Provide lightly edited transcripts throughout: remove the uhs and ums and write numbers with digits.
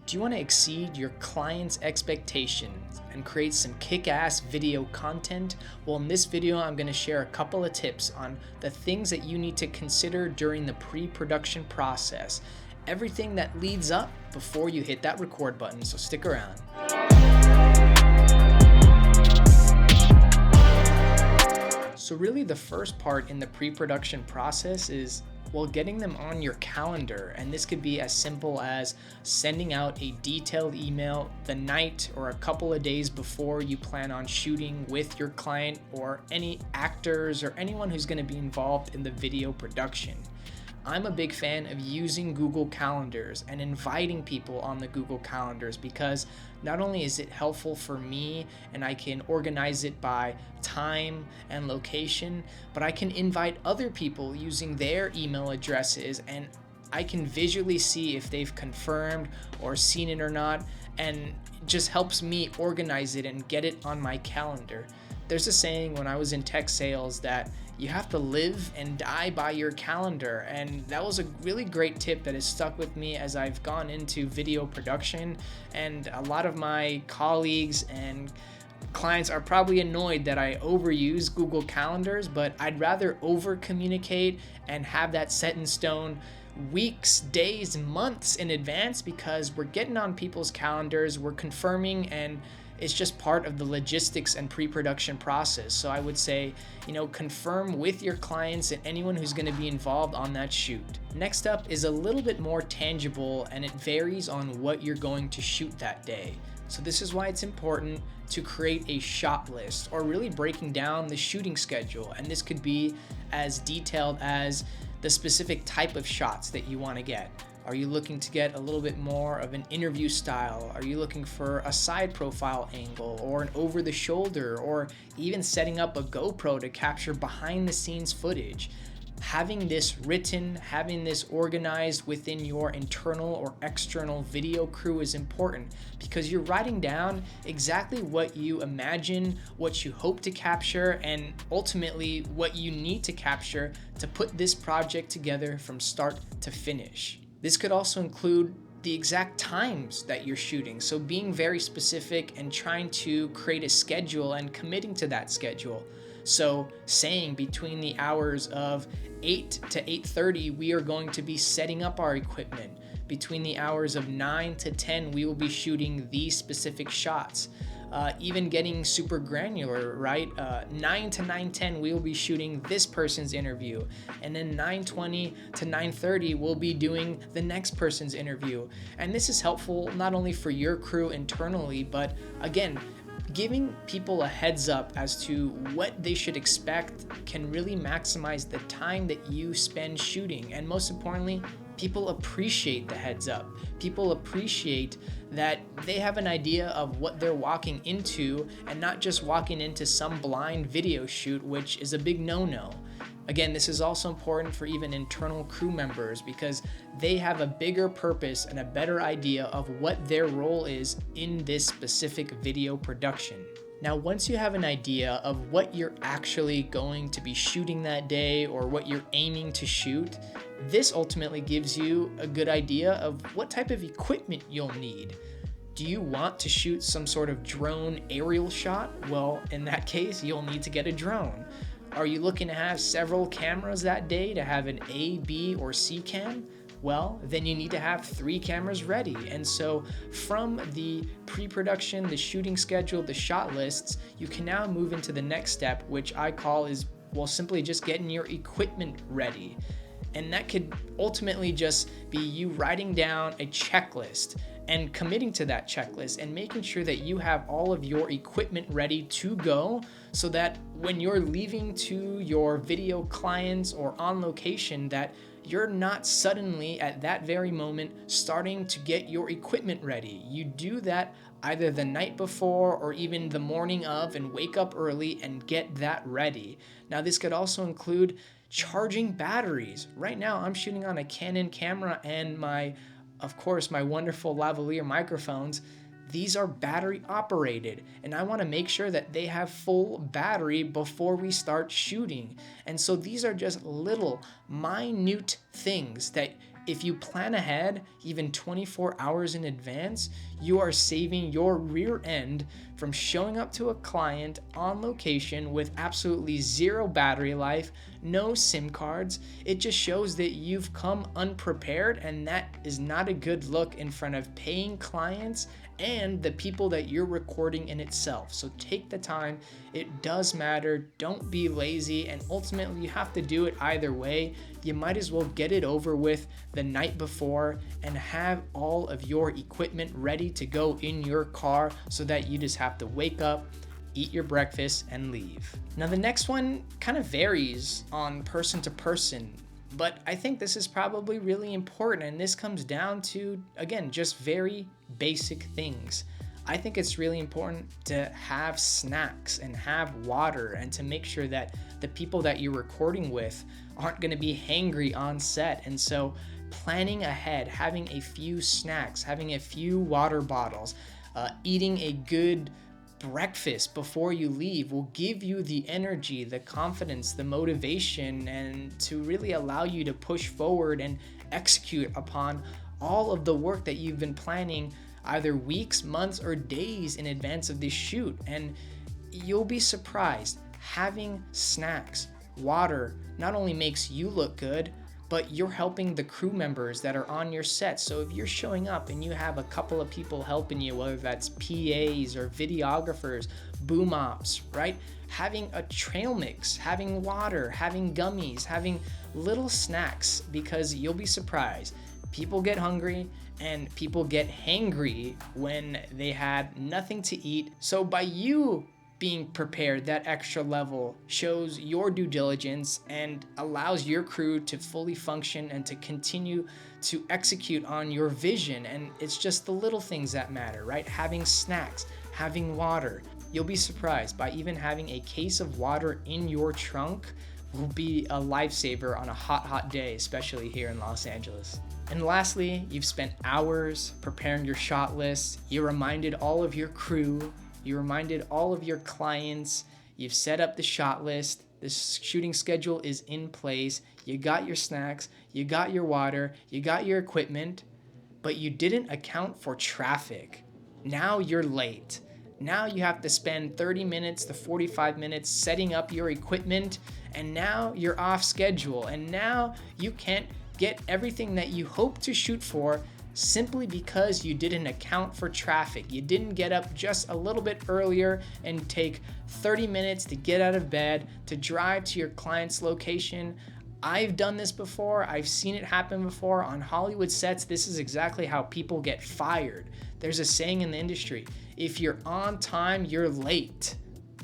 Do you want to exceed your client's expectations and create some kick-ass video content? Well, in this video, I'm going to share a couple of tips on the things that you need to consider during the pre-production process. Everything that leads up before you hit that record button, so stick around. So really the first part in the pre-production process is, well, getting them on your calendar. And this could be as simple as sending out a detailed email the night or a couple of days before you plan on shooting with your client or any actors or anyone who's going to be involved in the video production. I'm a big fan of using Google Calendars and inviting people on the Google Calendars because not only is it helpful for me and I can organize it by time and location, but I can invite other people using their email addresses and I can visually see if they've confirmed or seen it or not, and it just helps me organize it and get it on my calendar. There's a saying when I was in tech sales that you have to live and die by your calendar, and that was a really great tip that has stuck with me as I've gone into video production. And a lot of my colleagues and clients are probably annoyed that I overuse Google Calendars, but I'd rather over communicate and have that set in stone weeks, days, months in advance, because we're getting on people's calendars, we're confirming, and it's just part of the logistics and pre-production process. So I would say, confirm with your clients and anyone who's going to be involved on that shoot. Next up is a little bit more tangible, and it varies on what you're going to shoot that day. So this is why it's important to create a shot list, or really breaking down the shooting schedule. And this could be as detailed as the specific type of shots that you want to get. Are you looking to get a little bit more of an interview style? Are you looking for a side profile angle or an over the shoulder, or even setting up a GoPro to capture behind the scenes footage? Having this written, having this organized within your internal or external video crew is important, because you're writing down exactly what you imagine, what you hope to capture, and ultimately what you need to capture to put this project together from start to finish. This could also include the exact times that you're shooting. So being very specific and trying to create a schedule and committing to that schedule. So saying between the hours of 8 to 8:30, we are going to be setting up our equipment. Between the hours of 9 to 10, we will be shooting these specific shots. Even getting super granular, right? 9 to 9:10, we will be shooting this person's interview. And then 9:20 to 9:30, we'll be doing the next person's interview. And this is helpful not only for your crew internally, but again, giving people a heads up as to what they should expect can really maximize the time that you spend shooting. And most importantly, people appreciate the heads up. People appreciate that they have an idea of what they're walking into and not just walking into some blind video shoot, which is a big no-no. Again, this is also important for even internal crew members, because they have a bigger purpose and a better idea of what their role is in this specific video production. Now, once you have an idea of what you're actually going to be shooting that day or what you're aiming to shoot, this ultimately gives you a good idea of what type of equipment you'll need. Do you want to shoot some sort of drone aerial shot? Well, in that case, you'll need to get a drone. Are you looking to have several cameras that day to have an A, B, or C cam? Well, then you need to have 3 cameras ready. And so from the pre-production, the shooting schedule, the shot lists, you can now move into the next step, which I call is, well, simply just getting your equipment ready. And that could ultimately just be you writing down a checklist and committing to that checklist and making sure that you have all of your equipment ready to go, so that when you're leaving to your video clients or on location, that you're not suddenly at that very moment starting to get your equipment ready. You do that either the night before or even the morning of, and wake up early and get that ready. Now, this could also include charging batteries. Right now, I'm shooting on a Canon camera, and of course, my wonderful lavalier microphones. These are battery operated, and I want to make sure that they have full battery before we start shooting. And so these are just little minute things that If you plan ahead, even 24 hours in advance, you are saving your rear end from showing up to a client on location with absolutely zero battery life, no SIM cards. It just shows that you've come unprepared, and that is not a good look in front of paying clients and the people that you're recording in itself. So take the time. It does matter. Don't be lazy. And ultimately, you have to do it either way. You might as well get it over with the night before and have all of your equipment ready to go in your car so that you just have to wake up, eat your breakfast, and leave. Now, the next one kind of varies on person to person, but I think this is probably really important, and this comes down to, again, just very basic things. I think it's really important to have snacks and have water, and to make sure that the people that you're recording with aren't going to be hangry on set. And so planning ahead, having a few snacks, having a few water bottles, eating a good breakfast before you leave will give you the energy, the confidence, the motivation, and to really allow you to push forward and execute upon all of the work that you've been planning either weeks, months, or days in advance of this shoot. And you'll be surprised, having snacks, water not only makes you look good, but you're helping the crew members that are on your set. So if you're showing up and you have a couple of people helping you, whether that's PAs or videographers, boom ops, right? Having a trail mix, having water, having gummies, having little snacks, because you'll be surprised. People get hungry and people get hangry when they had nothing to eat. So by you being prepared, that extra level shows your due diligence and allows your crew to fully function and to continue to execute on your vision. And it's just the little things that matter, right? Having snacks, having water. You'll be surprised, by even having a case of water in your trunk will be a lifesaver on a hot day, especially here in Los Angeles. And lastly, you've spent hours preparing your shot list. You reminded all of your crew, you reminded all of your clients, you've set up the shot list, the shooting schedule is in place, you got your snacks, you got your water, you got your equipment, but you didn't account for traffic. Now you're late. Now you have to spend 30 minutes to 45 minutes setting up your equipment, and now you're off schedule, and now you can't get everything that you hope to shoot for simply because you didn't account for traffic. You didn't get up just a little bit earlier and take 30 minutes to get out of bed, to drive to your client's location. I've done this before. I've seen it happen before on Hollywood sets. This is exactly how people get fired. There's a saying in the industry, if you're on time, you're late.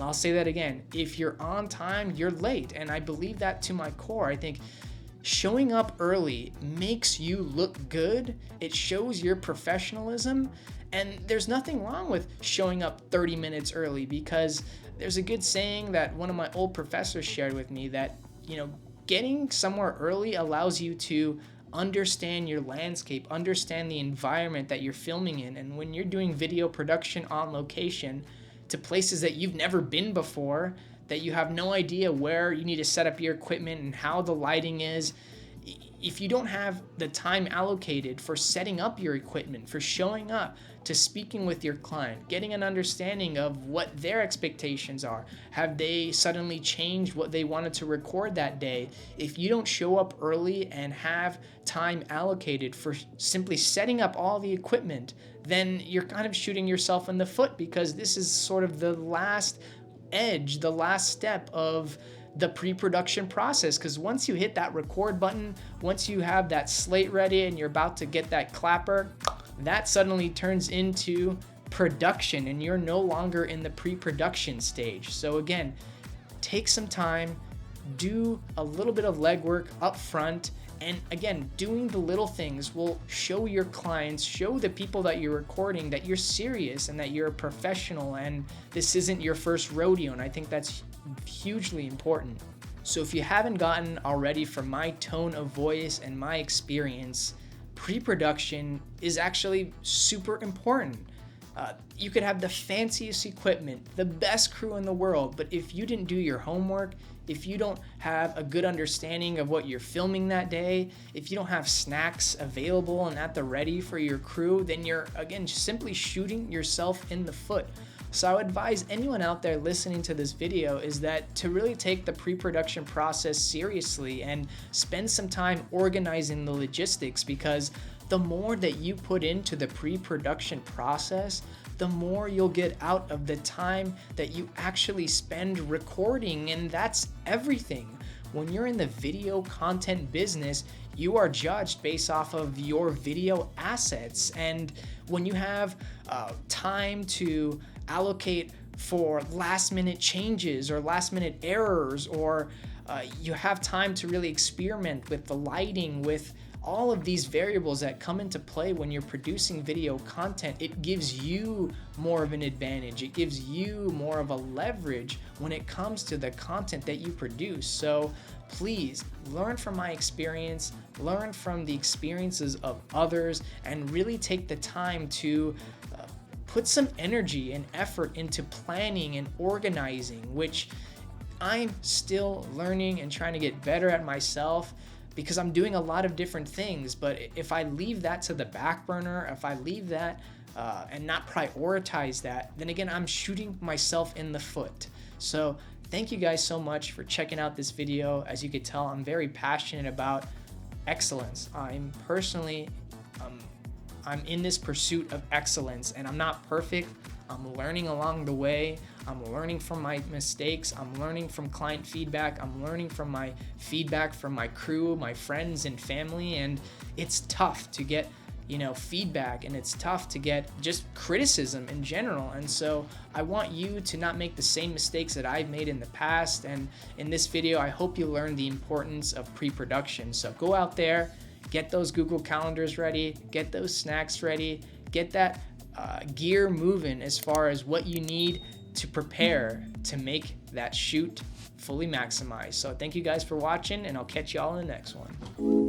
I'll say that again. If you're on time, you're late. And I believe that to my core. I think showing up early makes you look good. It shows your professionalism. And there's nothing wrong with showing up 30 minutes early, because there's a good saying that one of my old professors shared with me that, getting somewhere early allows you to understand your landscape, understand the environment that you're filming in. And when you're doing video production on location to places that you've never been before, that you have no idea where you need to set up your equipment and how the lighting is, if you don't have the time allocated for setting up your equipment, for showing up, to speaking with your client, getting an understanding of what their expectations are, have they suddenly changed what they wanted to record that day? If you don't show up early and have time allocated for simply setting up all the equipment, then you're kind of shooting yourself in the foot, because this is sort of the last edge, the last step of the pre-production process. Because once you hit that record button, once you have that slate ready and you're about to get that clapper, that suddenly turns into production and you're no longer in the pre-production stage. So again, take some time, do a little bit of legwork up front, and again, doing the little things will show your clients, show the people that you're recording that you're serious and that you're a professional and this isn't your first rodeo. And I think that's hugely important. So if you haven't gotten already from my tone of voice and my experience, pre-production is actually super important. You could have the fanciest equipment, the best crew in the world, but if you didn't do your homework, if you don't have a good understanding of what you're filming that day, if you don't have snacks available and at the ready for your crew, then you're, again, simply shooting yourself in the foot. So I would advise anyone out there listening to this video is that to really take the pre-production process seriously and spend some time organizing the logistics, because the more that you put into the pre-production process, the more you'll get out of the time that you actually spend recording, and that's everything. When you're in the video content business, you are judged based off of your video assets, and when you have time to allocate for last minute changes or last minute errors, or you have time to really experiment with the lighting, with all of these variables that come into play when you're producing video content, it gives you more of an advantage. It gives you more of a leverage when it comes to the content that you produce. So please learn from my experience, learn from the experiences of others, and really take the time to put some energy and effort into planning and organizing, which I'm still learning and trying to get better at myself, because I'm doing a lot of different things. But if I leave that to the back burner, if I leave that and not prioritize that, then again, I'm shooting myself in the foot. So thank you guys so much for checking out this video. As you could tell, I'm very passionate about excellence. I'm in this pursuit of excellence, and I'm not perfect. I'm learning along the way. I'm learning from my mistakes. I'm learning from client feedback. I'm learning from my feedback from my crew, my friends and family. And it's tough to get, feedback, and it's tough to get just criticism in general. And so I want you to not make the same mistakes that I've made in the past. And in this video, I hope you learn the importance of pre-production. So go out there, get those Google Calendars ready, get those snacks ready, get that gear moving as far as what you need to prepare to make that shoot fully maximized. So thank you guys for watching, and I'll catch you all in the next one.